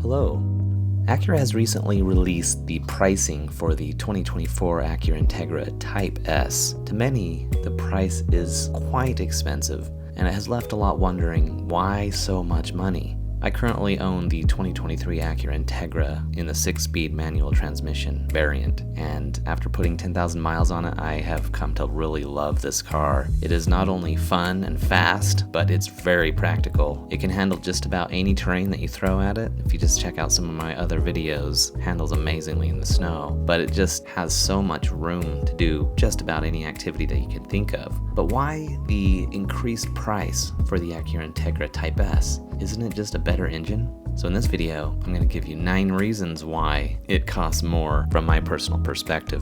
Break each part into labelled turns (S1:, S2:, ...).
S1: Hello. Acura has recently released the pricing for the 2024 Acura Integra Type S. To many, the price is quite expensive, and it has left a lot wondering why so much money. I currently own the 2023 Acura Integra in the 6-speed manual transmission variant, and after putting 10,000 miles on it, I have come to really love this car. It is not only fun and fast, but it's very practical. It can handle just about any terrain that you throw at it. If you just check out some of my other videos, it handles amazingly in the snow, but it just has so much room to do just about any activity that you can think of. But why the increased price for the Acura Integra Type S? Isn't it just a better engine? So in this video, I'm going to give you 9 reasons why it costs more from my personal perspective.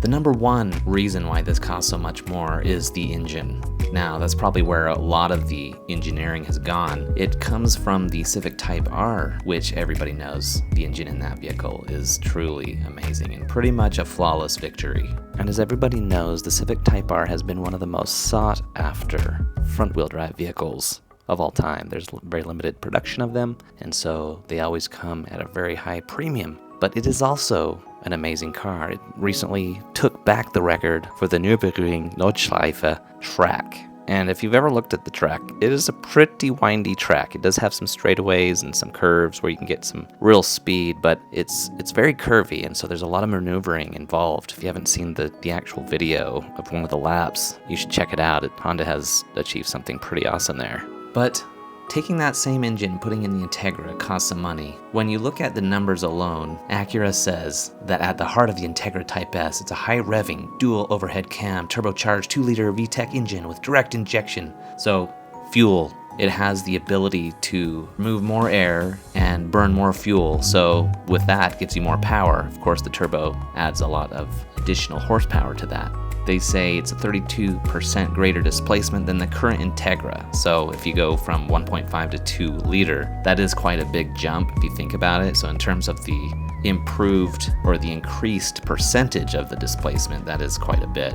S1: The number one reason why this costs so much more is the engine. Now, that's probably where a lot of the engineering has gone. It comes from the Civic Type R, which everybody knows the engine in that vehicle is truly amazing and pretty much a flawless victory. And as everybody knows, the Civic Type R has been one of the most sought after front-wheel drive vehicles of all time. There's very limited production of them, and so they always come at a very high premium. But it is also an amazing car. It recently took back the record for the Nürburgring Nordschleife track. And if you've ever looked at the track, it is a pretty windy track. It does have some straightaways and some curves where you can get some real speed, but it's very curvy, and so there's a lot of maneuvering involved. If you haven't seen the actual video of one of the laps, you should check it out. Honda has achieved something pretty awesome there. But taking that same engine, putting in the Integra costs some money. When you look at the numbers alone, Acura says that at the heart of the Integra Type S, it's a high-revving, dual overhead cam, turbocharged 2-liter VTEC engine with direct injection. So, fuel. It has the ability to move more air and burn more fuel, so with that, it gives you more power. Of course, the turbo adds a lot of additional horsepower to that. They say it's a 32% greater displacement than the current Integra. So if you go from 1.5 to 2 liter, that is quite a big jump if you think about it. So in terms of the improved or the increased percentage of the displacement, that is quite a bit.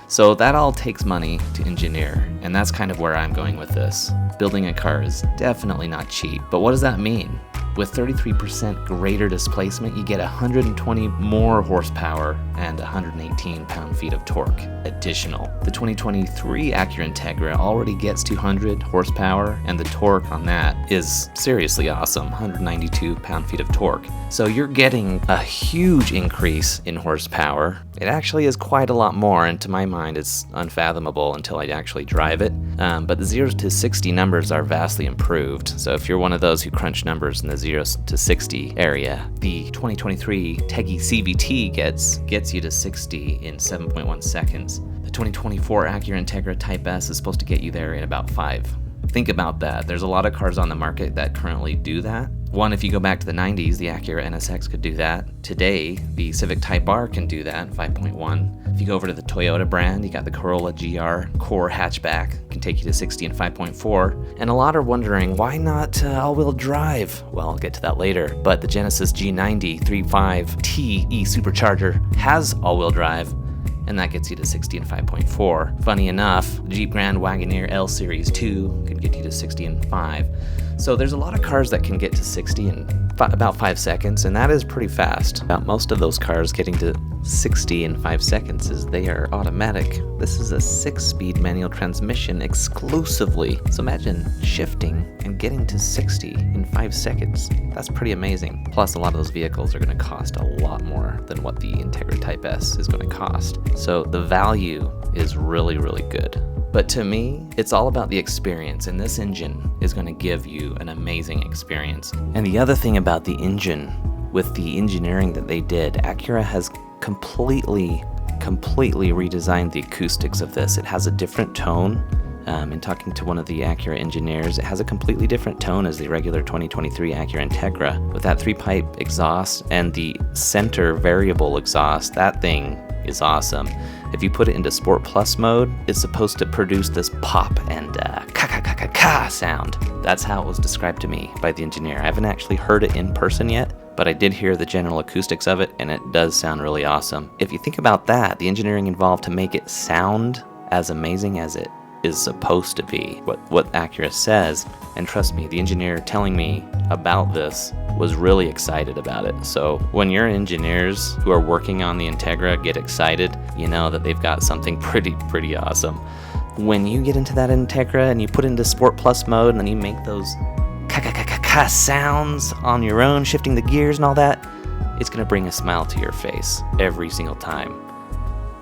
S1: So that all takes money to engineer, and that's kind of where I'm going with this. Building a car is definitely not cheap, but what does that mean? With 33% greater displacement, you get 120 more horsepower and 118 pound-feet of torque additional. The 2023 Acura Integra already gets 200 horsepower, and the torque on that is seriously awesome, 192 pound-feet of torque. So you're getting a huge increase in horsepower. It actually is quite a lot more, and to my mind, it's unfathomable until I actually drive it. But the 0 to 60 numbers are vastly improved. So if you're one of those who crunch numbers in the 0 to 60 area, the 2023 Teggy CVT gets you to 60 in 7.1 seconds. The 2024 Acura Integra Type S is supposed to get you there in about 5. Think about that. There's a lot of cars on the market that currently do that. One, if you go back to the 90s, the Acura NSX could do that. Today, the Civic Type R can do that, 5.1. If you go over to the Toyota brand, you got the Corolla GR Core hatchback, can take you to 60 in 5.4. And a lot are wondering, why not all-wheel drive? Well, I'll get to that later. But the Genesis G90 3.5T e-Supercharger has all-wheel drive, and that gets you to 60 in 5.4. Funny enough, the Jeep Grand Wagoneer L Series 2 can get you to 60 in 5. So there's a lot of cars that can get to 60 in about 5 seconds, and that is pretty fast. About most of those cars getting to 60 in 5 seconds is they are automatic. This is a 6-speed manual transmission exclusively. So imagine shifting and getting to 60 in 5 seconds. That's pretty amazing. Plus, a lot of those vehicles are going to cost a lot more than what the Integra Type S is going to cost. So the value is really, really good. But to me, it's all about the experience, and this engine is going to give you an amazing experience. And the other thing about the engine, with the engineering that they did, Acura has completely redesigned the acoustics of this. It has a different tone. In talking to one of the Acura engineers, it has a completely different tone as the regular 2023 Acura Integra. With that 3-pipe exhaust and the center variable exhaust, that thing is awesome. If you put it into Sport Plus mode, it's supposed to produce this pop and ka-ka-ka-ka-ka sound. That's how it was described to me by the engineer. I haven't actually heard it in person yet, but I did hear the general acoustics of it, and it does sound really awesome. If you think about that, the engineering involved to make it sound as amazing as it is supposed to be. What Acura says And trust me, the engineer telling me about this was really excited about it. So when your engineers who are working on the Integra get excited, you know that they've got something pretty awesome. When you get into that Integra and you put into Sport Plus mode and then you make those ka sounds on your own, shifting the gears and all that, it's gonna bring a smile to your face every single time.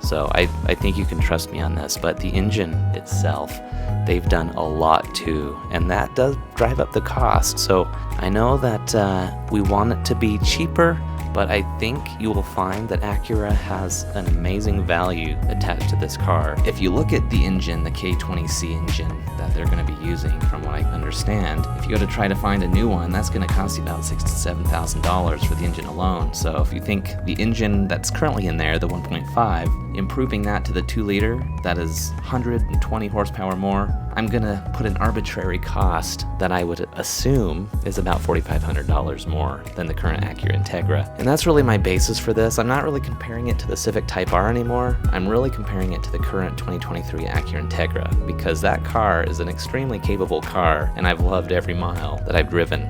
S1: So I think you can trust me on this, but the engine itself, they've done a lot too, and that does drive up the cost. So I know that we want it to be cheaper, but I think you will find that Acura has an amazing value attached to this car. If you look at the engine, the K20C engine that they're going to be using, from what I understand, if you go to try to find a new one, that's going to cost you about $6,000 to $7,000 for the engine alone. So if you think the engine that's currently in there, the 1.5, improving that to the 2-liter, that is 120 horsepower more, I'm going to put an arbitrary cost that I would assume is about $4,500 more than the current Acura Integra. And that's really my basis for this. I'm not really comparing it to the Civic Type R anymore. I'm really comparing it to the current 2023 Acura Integra, because that car is an extremely capable car, and I've loved every mile that I've driven.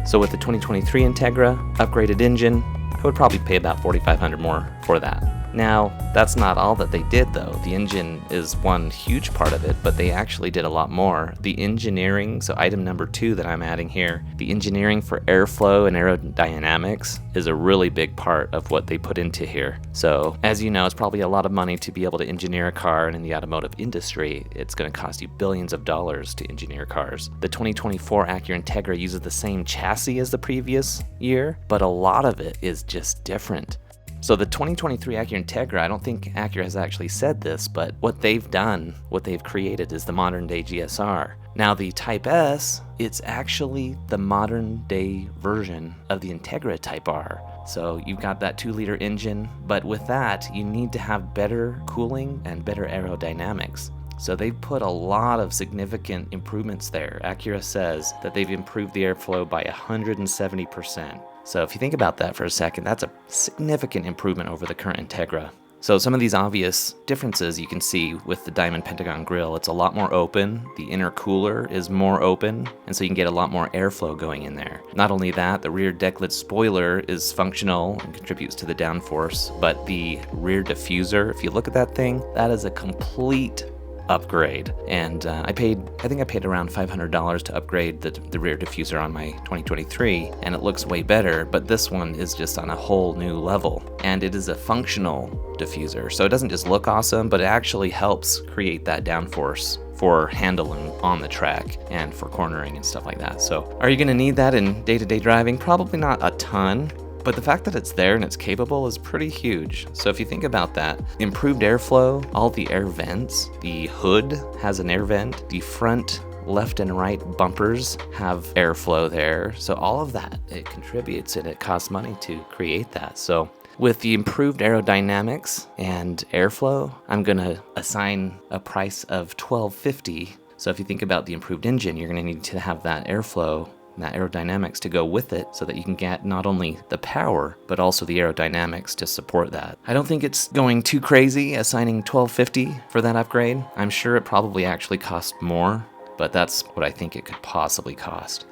S1: So with the 2023 Integra, upgraded engine, I would probably pay about $4,500 more for that. Now, that's not all that they did though. The engine is one huge part of it, but they actually did a lot more. The engineering, so item number 2 that I'm adding here, the engineering for airflow and aerodynamics is a really big part of what they put into here. So, as you know, it's probably a lot of money to be able to engineer a car, and in the automotive industry, it's going to cost you billions of dollars to engineer cars. The 2024 Acura Integra uses the same chassis as the previous year, but a lot of it is just different. So the 2023 Acura Integra, I don't think Acura has actually said this, but what they've done, what they've created is the modern day GSR. Now the Type S, it's actually the modern day version of the Integra Type R. So you've got that 2-liter engine, but with that, you need to have better cooling and better aerodynamics. So they've put a lot of significant improvements there. Acura says that they've improved the airflow by 170%. So if you think about that for a second, that's a significant improvement over the current Integra. So some of these obvious differences you can see with the Diamond Pentagon grille. It's a lot more open, the intercooler is more open, and so you can get a lot more airflow going in there. Not only that, the rear deck lid spoiler is functional and contributes to the downforce, but the rear diffuser, if you look at that thing, that is a complete upgrade. And I think I paid around $500 to upgrade the rear diffuser on my 2023, and it looks way better, but this one is just on a whole new level. And it is a functional diffuser, so it doesn't just look awesome, but it actually helps create that downforce for handling on the track and for cornering and stuff like that. So are you going to need that in day-to-day driving? Probably not a ton. But the fact that it's there and it's capable is pretty huge. So if you think about that, improved airflow, all the air vents, the hood has an air vent, the front left and right bumpers have airflow there. So all of that, it contributes, and it costs money to create that. So with the improved aerodynamics and airflow, I'm gonna assign a price of $1,250. So if you think about the improved engine, you're gonna need to have that airflow, that aerodynamics to go with it, so that you can get not only the power, but also the aerodynamics to support that. I don't think it's going too crazy assigning $1,250 for that upgrade. I'm sure it probably actually costs more, but that's what I think it could possibly cost.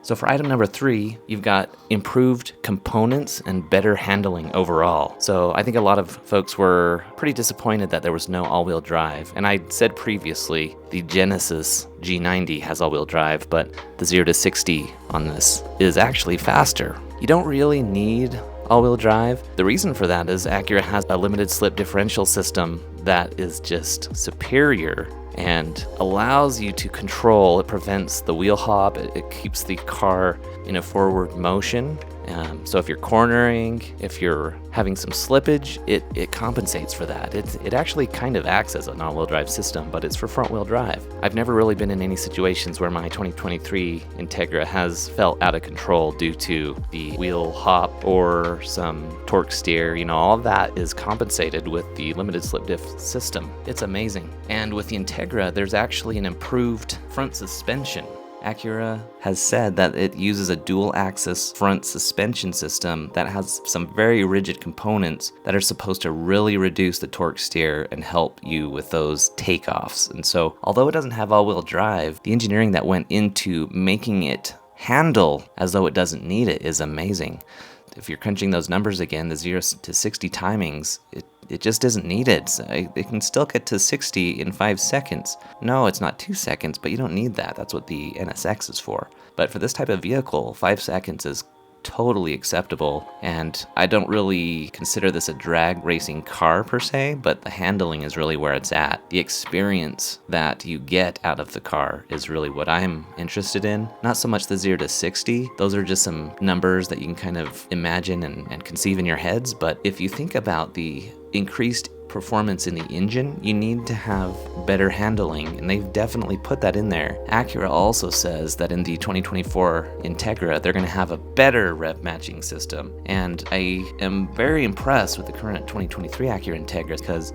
S1: So for item number 3, you've got improved components and better handling overall. So I think a lot of folks were pretty disappointed that there was no all-wheel drive. And I said previously, the Genesis G90 has all-wheel drive, but the 0 to 60 on this is actually faster. You don't really need all-wheel drive. The reason for that is Acura has a limited slip differential system that is just superior and allows you to control. It prevents the wheel hop. It keeps the car in a forward motion. So if you're cornering, if you're having some slippage, it compensates for that. It actually kind of acts as an all-wheel drive system, but it's for front-wheel drive. I've never really been in any situations where my 2023 Integra has felt out of control due to the wheel hop or some torque steer. You know, all of that is compensated with the limited slip diff system. It's amazing. And with the Integra, there's actually an improved front suspension. Acura has said that it uses a dual-axis front suspension system that has some very rigid components that are supposed to really reduce the torque steer and help you with those takeoffs. And so, although it doesn't have all-wheel drive, the engineering that went into making it handle as though it doesn't need it is amazing. If you're crunching those numbers again, the 0 to 60 timings, it just isn't needed. So it can still get to 60 in 5 seconds. No, it's not 2 seconds, but you don't need that. That's what the NSX is for. But for this type of vehicle, 5 seconds is totally acceptable, and I don't really consider this a drag racing car per se, but the handling is really where it's at. The experience that you get out of the car is really what I'm interested in. Not so much the 0 to 60, those are just some numbers that you can kind of imagine and conceive in your heads, but if you think about the increased performance in the engine, you need to have better handling, and they've definitely put that in there. Acura also says that in the 2024 Integra, they're going to have a better rev matching system, and I am very impressed with the current 2023 Acura Integra because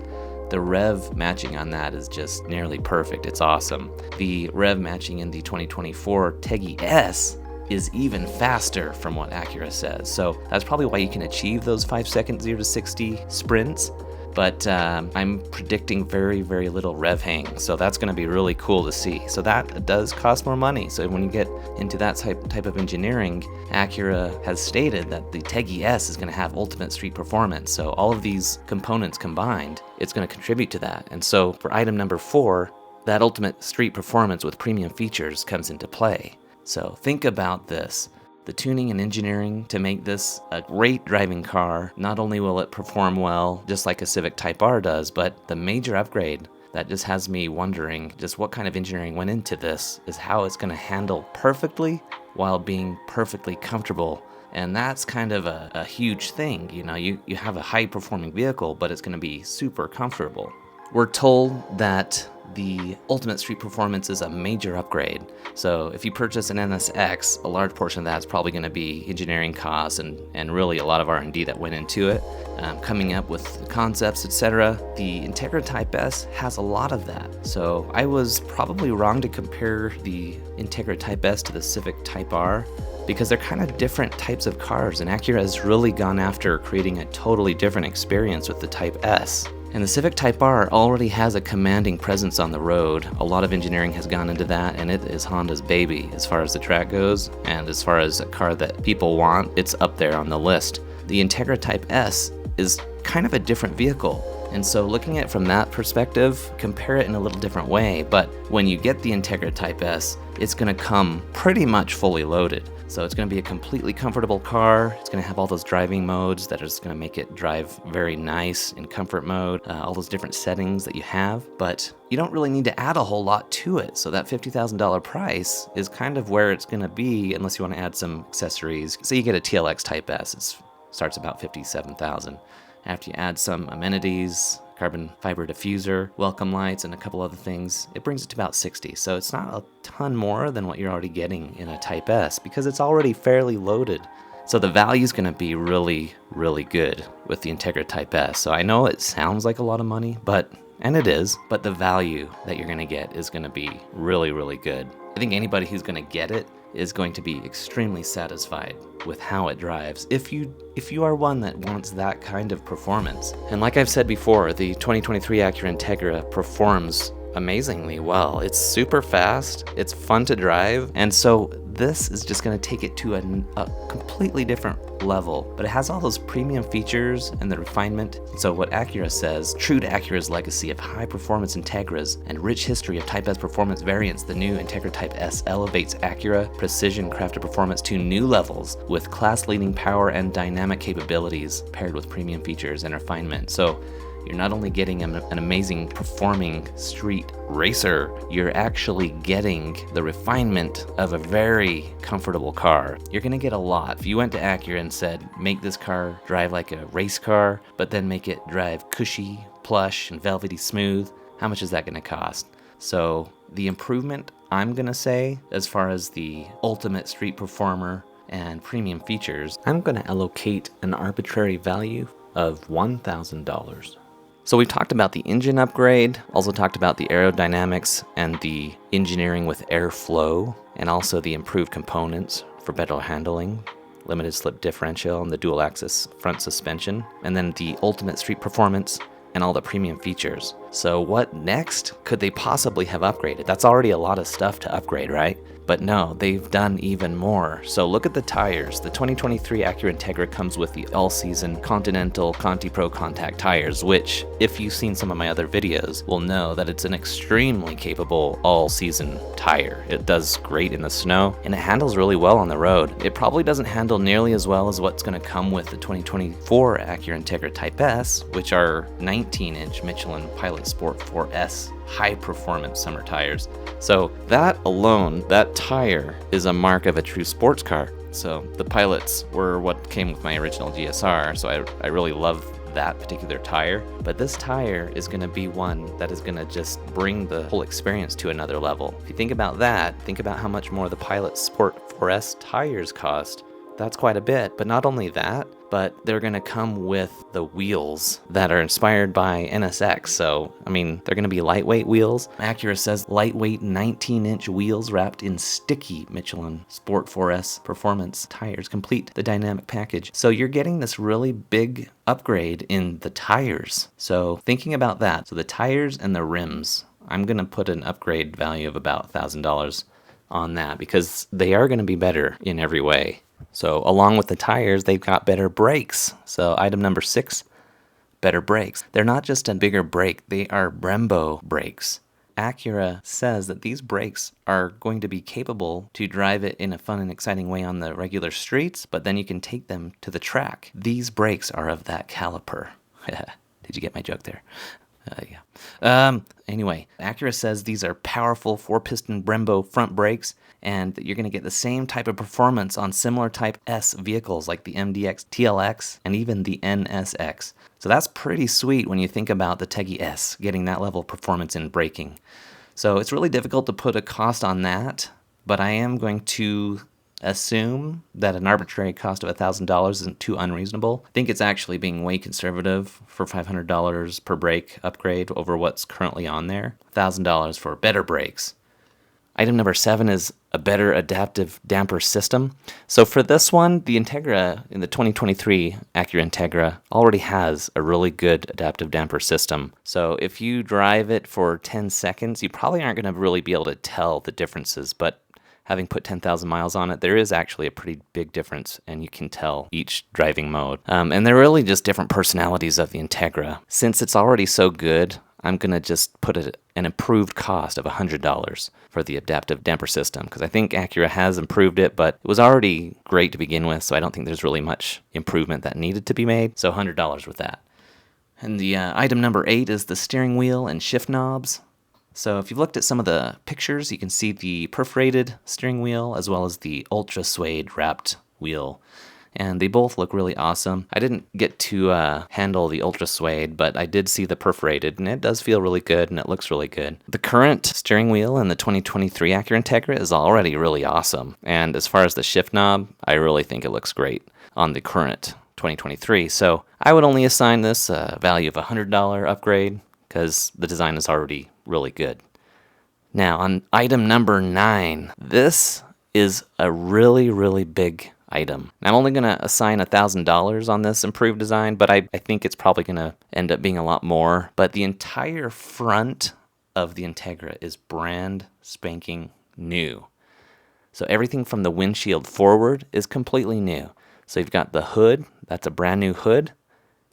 S1: the rev matching on that is just nearly perfect. It's awesome. The rev matching in the 2024 Teggy S is even faster from what Acura says, so that's probably why you can achieve those 5-second 0 to 60 sprints. But I'm predicting very, very little rev hang, so that's going to be really cool to see. So that does cost more money. So when you get into that type of engineering, Acura has stated that the Teggy S is going to have ultimate street performance. So all of these components combined, it's going to contribute to that. And so for item number 4, that ultimate street performance with premium features comes into play. So think about this. The tuning and engineering to make this a great driving car. Not only will it perform well, just like a Civic Type R does, but the major upgrade that just has me wondering just what kind of engineering went into this is how it's going to handle perfectly while being perfectly comfortable. And that's kind of a huge thing. You know, you have a high-performing vehicle, but it's going to be super comfortable. We're told that the ultimate street performance is a major upgrade. So if you purchase an NSX, a large portion of that is probably going to be engineering costs and really a lot of R&D that went into it, coming up with concepts, etc. The Integra Type S has a lot of that. So I was probably wrong to compare the Integra Type S to the Civic Type R, because they're kind of different types of cars, and Acura has really gone after creating a totally different experience with the Type S. And the Civic Type R already has a commanding presence on the road. A lot of engineering has gone into that, and it is Honda's baby as far as the track goes, and as far as a car that people want, it's up there on the list. The Integra Type S is kind of a different vehicle. And so looking at it from that perspective, compare it in a little different way, but when you get the Integra Type S, it's going to come pretty much fully loaded. So it's going to be a completely comfortable car. It's going to have all those driving modes that are just going to make it drive very nice in comfort mode, all those different settings that you have, but you don't really need to add a whole lot to it. So that $50,000 price is kind of where it's going to be unless you want to add some accessories. So you get a TLX Type S, it starts about $57,000. After you add some amenities, carbon fiber diffuser, welcome lights, and a couple other things, it brings it to about $60,000. So it's not a ton more than what you're already getting in a Type S because it's already fairly loaded. So the value is going to be really, really good with the Integra Type S. So I know it sounds like a lot of money, and it is, but the value that you're going to get is going to be really, really good. I think anybody who's going to get it is going to be extremely satisfied with how it drives if you are one that wants that kind of performance. And like I've said before, the 2023 Acura Integra performs amazingly well. It's super fast, it's fun to drive, and so this is just going to take it to a completely different level, but it has all those premium features and the refinement. So what Acura says, true to Acura's legacy of high performance Integras and rich history of Type S performance variants, the new Integra Type S elevates Acura precision crafted performance to new levels with class-leading power and dynamic capabilities paired with premium features and refinement. So you're not only getting an amazing performing street racer, you're actually getting the refinement of a very comfortable car. You're gonna get a lot. If you went to Acura and said, make this car drive like a race car, but then make it drive cushy, plush, and velvety smooth, how much is that gonna cost? So the improvement, I'm gonna say, as far as the ultimate street performer and premium features, I'm gonna allocate an arbitrary value of $1,000. So we've talked about the engine upgrade, also talked about the aerodynamics and the engineering with airflow, and also the improved components for better handling, limited slip differential, and the dual axis front suspension, and then the ultimate street performance and all the premium features. So what next could they possibly have upgraded? That's already a lot of stuff to upgrade, right? But no, they've done even more. So look at the tires. The 2023 Acura Integra comes with the all-season Continental Conti Pro Contact tires, which, if you've seen some of my other videos, will know that it's an extremely capable all-season tire. It does great in the snow, and it handles really well on the road. It probably doesn't handle nearly as well as what's going to come with the 2024 Acura Integra Type S, which are 19-inch Michelin Pilot Sport 4S high-performance summer tires. So that alone, that tire, is a mark of a true sports car. So the Pilots were what came with my original GSR, so I really love that particular tire. But this tire is going to be one that is going to just bring the whole experience to another level. If you think about that, think about how much more the Pilot Sport 4S tires cost. That's quite a bit, but not only that, but they're going to come with the wheels that are inspired by NSX. So, I mean, they're going to be lightweight wheels. Acura says lightweight 19-inch wheels wrapped in sticky Michelin Sport 4S performance tires complete the dynamic package. So you're getting this really big upgrade in the tires. So thinking about that, so the tires and the rims, I'm going to put an upgrade value of about $1,000 on that because they are going to be better in every way. So along with the tires, they've got better brakes. So item number 6, better brakes. They're not just a bigger brake, they are Brembo brakes. Acura says that these brakes are going to be capable to drive it in a fun and exciting way on the regular streets, but then you can take them to the track. These brakes are of that caliper. Did you get my joke there? Yeah. Anyway, Acura says these are powerful 4-piston Brembo front brakes, and that you're going to get the same type of performance on similar Type S vehicles like the MDX, TLX, and even the NSX. So that's pretty sweet when you think about the Teggy S getting that level of performance in braking. So it's really difficult to put a cost on that, but I am going to assume that an arbitrary cost of $1,000 isn't too unreasonable. I think it's actually being way conservative for $500 per brake upgrade over what's currently on there. $1,000 for better brakes. Item number 7 is a better adaptive damper system. So for this one, the Integra in the 2023 Acura Integra already has a really good adaptive damper system. So if you drive it for 10 seconds, you probably aren't going to really be able to tell the differences, but having put 10,000 miles on it, there is actually a pretty big difference, and you can tell each driving mode. And they're really just different personalities of the Integra. Since it's already so good, I'm going to just put an improved cost of $100 for the adaptive damper system, because I think Acura has improved it, but it was already great to begin with, so I don't think there's really much improvement that needed to be made, so $100 with that. And the item number 8 is the steering wheel and shift knobs. So if you've looked at some of the pictures, you can see the perforated steering wheel as well as the Ultrasuede wrapped wheel. And they both look really awesome. I didn't get to handle the Ultrasuede, but I did see the perforated, and it does feel really good, and it looks really good. The current steering wheel in the 2023 Acura Integra is already really awesome. And as far as the shift knob, I really think it looks great on the current 2023. So I would only assign this a value of $100 upgrade because the design is already really good. Now, on item number 9, this is a really, really big item. I'm only going to assign $1,000 on this improved design, but I think it's probably going to end up being a lot more. But the entire front of the Integra is brand spanking new. So everything from the windshield forward is completely new. So you've got the hood, that's a brand new hood.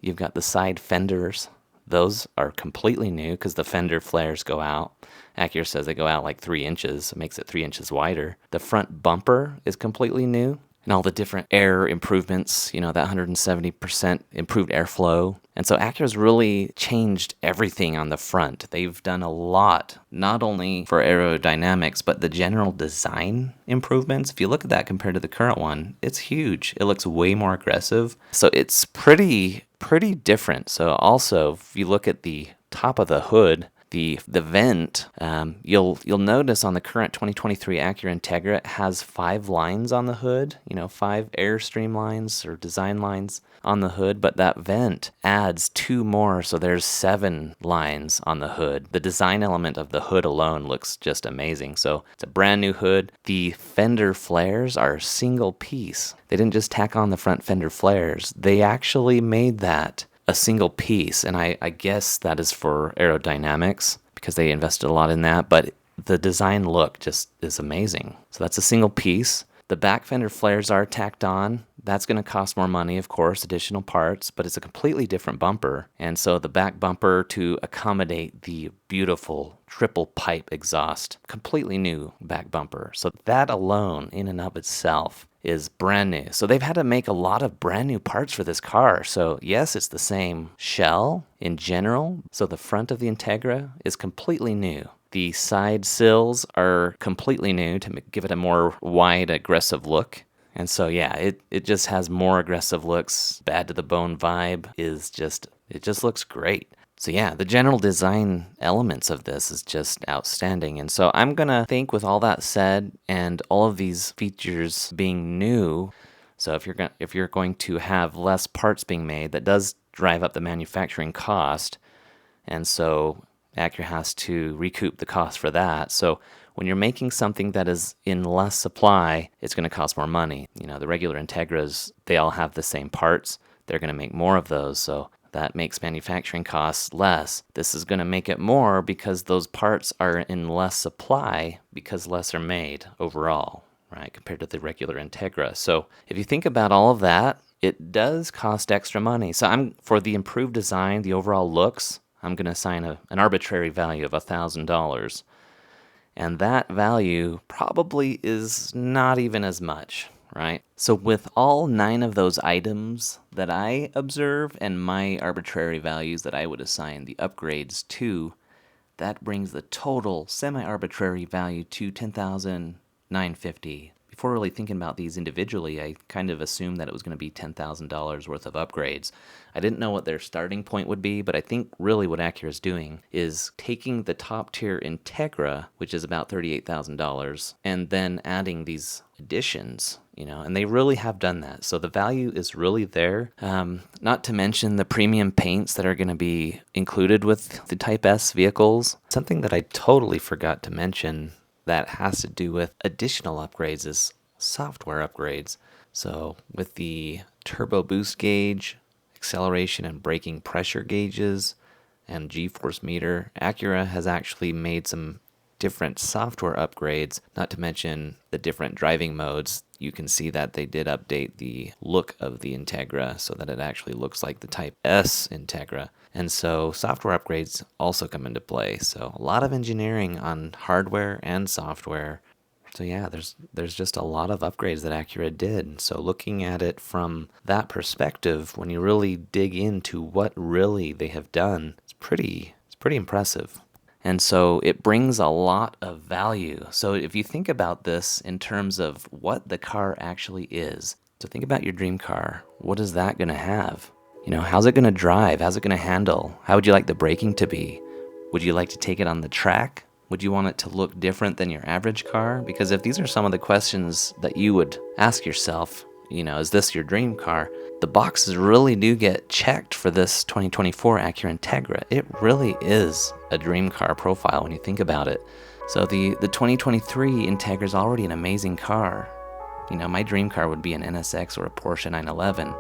S1: You've got the side fenders. Those are completely new because the fender flares go out. Acura says they go out like 3 inches. It makes it 3 inches wider. The front bumper is completely new. And all the different air improvements, that 170% improved airflow. And so Acura's really changed everything on the front. They've done a lot, not only for aerodynamics, but the general design improvements. If you look at that compared to the current one, it's huge. It looks way more aggressive. So it's pretty different. So also, if you look at the top of the hood, The vent, you'll notice on the current 2023 Acura Integra, it has 5 lines on the hood, 5 Airstream lines or design lines on the hood, but that vent adds 2 more, so there's 7 lines on the hood. The design element of the hood alone looks just amazing. So it's a brand new hood. The fender flares are single piece. They didn't just tack on the front fender flares. They actually made that a single piece, and I guess that is for aerodynamics because they invested a lot in that, but the design look just is amazing. So that's a single piece. The back fender flares are tacked on. That's going to cost more money, of course, additional parts, but it's a completely different bumper. And so the back bumper to accommodate the beautiful triple pipe exhaust, completely new back bumper. So that alone in and of itself is brand new. So they've had to make a lot of brand new parts for this car. So yes, it's the same shell in general. So the front of the Integra is completely new. The side sills are completely new to give it a more wide, aggressive look. And so, yeah, it just has more aggressive looks. Bad to the bone vibe it just looks great. So yeah, the general design elements of this is just outstanding. And so I'm going to think, with all that said and all of these features being new, so if you're going to have less parts being made, that does drive up the manufacturing cost. And so Acura has to recoup the cost for that. So when you're making something that is in less supply, it's going to cost more money. The regular Integras, they all have the same parts. They're going to make more of those, so that makes manufacturing costs less. This is going to make it more because those parts are in less supply because less are made overall, right, compared to the regular Integra. So if you think about all of that, it does cost extra money. So for the improved design, the overall looks, I'm going to assign an arbitrary value of $1,000. And that value probably is not even as much, right? So with all 9 of those items that I observe and my arbitrary values that I would assign the upgrades to, that brings the total semi-arbitrary value to $10,950. Before really thinking about these individually, I kind of assumed that it was going to be $10,000 worth of upgrades. I didn't know what their starting point would be, but I think really what Acura is doing is taking the top tier Integra, which is about $38,000, and then adding these additions, and they really have done that. So the value is really there. Not to mention the premium paints that are going to be included with the Type S vehicles. Something that I totally forgot to mention that has to do with additional upgrades is software upgrades. So with the turbo boost gauge, acceleration and braking pressure gauges, and G-force meter, Acura has actually made some different software upgrades, not to mention the different driving modes. You can see that they did update the look of the Integra so that it actually looks like the Type S Integra. And so software upgrades also come into play. So a lot of engineering on hardware and software. So yeah, there's just a lot of upgrades that Acura did. So looking at it from that perspective, when you really dig into what really they have done, it's pretty impressive. And so it brings a lot of value. So if you think about this in terms of what the car actually is, so think about your dream car. What is that going to have? How's it going to drive? How's it going to handle? How would you like the braking to be? Would you like to take it on the track? Would you want it to look different than your average car? Because if these are some of the questions that you would ask yourself, is this your dream car? The boxes really do get checked for this 2024 Acura Integra. It really is a dream car profile when you think about it. So the 2023 Integra is already an amazing car. My dream car would be an NSX or a Porsche 911.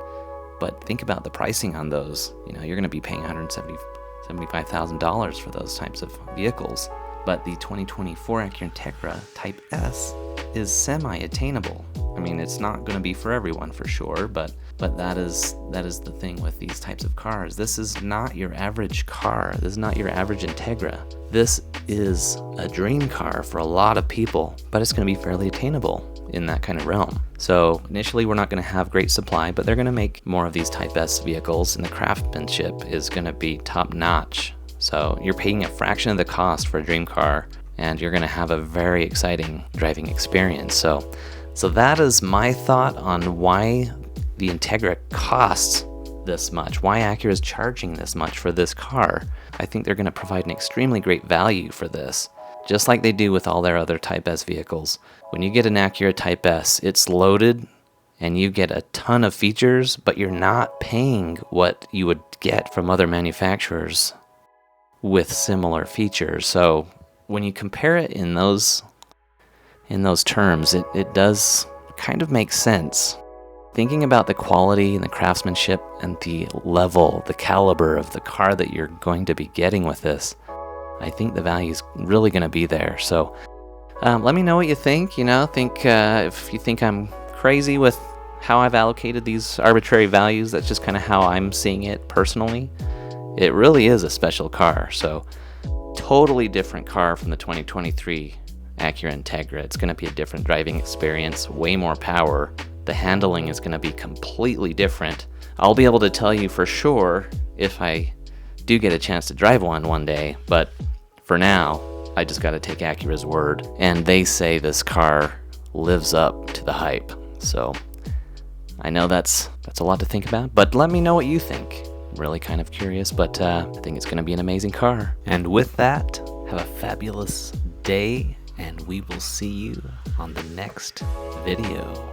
S1: But think about the pricing on those. You're going to be paying $175,000 for those types of vehicles. But the 2024 Acura Integra Type S is semi-attainable. I mean, it's not going to be for everyone for sure, but that is the thing with these types of cars. This is not your average car. This is not your average Integra. This is a dream car for a lot of people, but it's going to be fairly attainable in that kind of realm. So initially we're not going to have great supply, but they're going to make more of these Type S vehicles, and the craftsmanship is going to be top notch. So you're paying a fraction of the cost for a dream car, and you're going to have a very exciting driving experience. So that is my thought on why the Integra costs this much, why Acura is charging this much for this car. I think they're going to provide an extremely great value for this, just like they do with all their other Type S vehicles. When you get an Acura Type S, it's loaded and you get a ton of features, but you're not paying what you would get from other manufacturers with similar features. So when you compare it in those terms, it does kind of make sense. Thinking about the quality and the craftsmanship and the level, the caliber of the car that you're going to be getting with this, I think the value is really going to be there. So let me know what you think. If you think I'm crazy with how I've allocated these arbitrary values, that's just kind of how I'm seeing it personally. It really is a special car. So totally different car from the 2023 Acura Integra. It's going to be a different driving experience, way more power. The handling is going to be completely different. I'll be able to tell you for sure if I do get a chance to drive one day, but for now, I just got to take Acura's word, and they say this car lives up to the hype. So I know that's a lot to think about, but let me know what you think. I'm really kind of curious, but I think it's going to be an amazing car. And with that, have a fabulous day, and we will see you on the next video.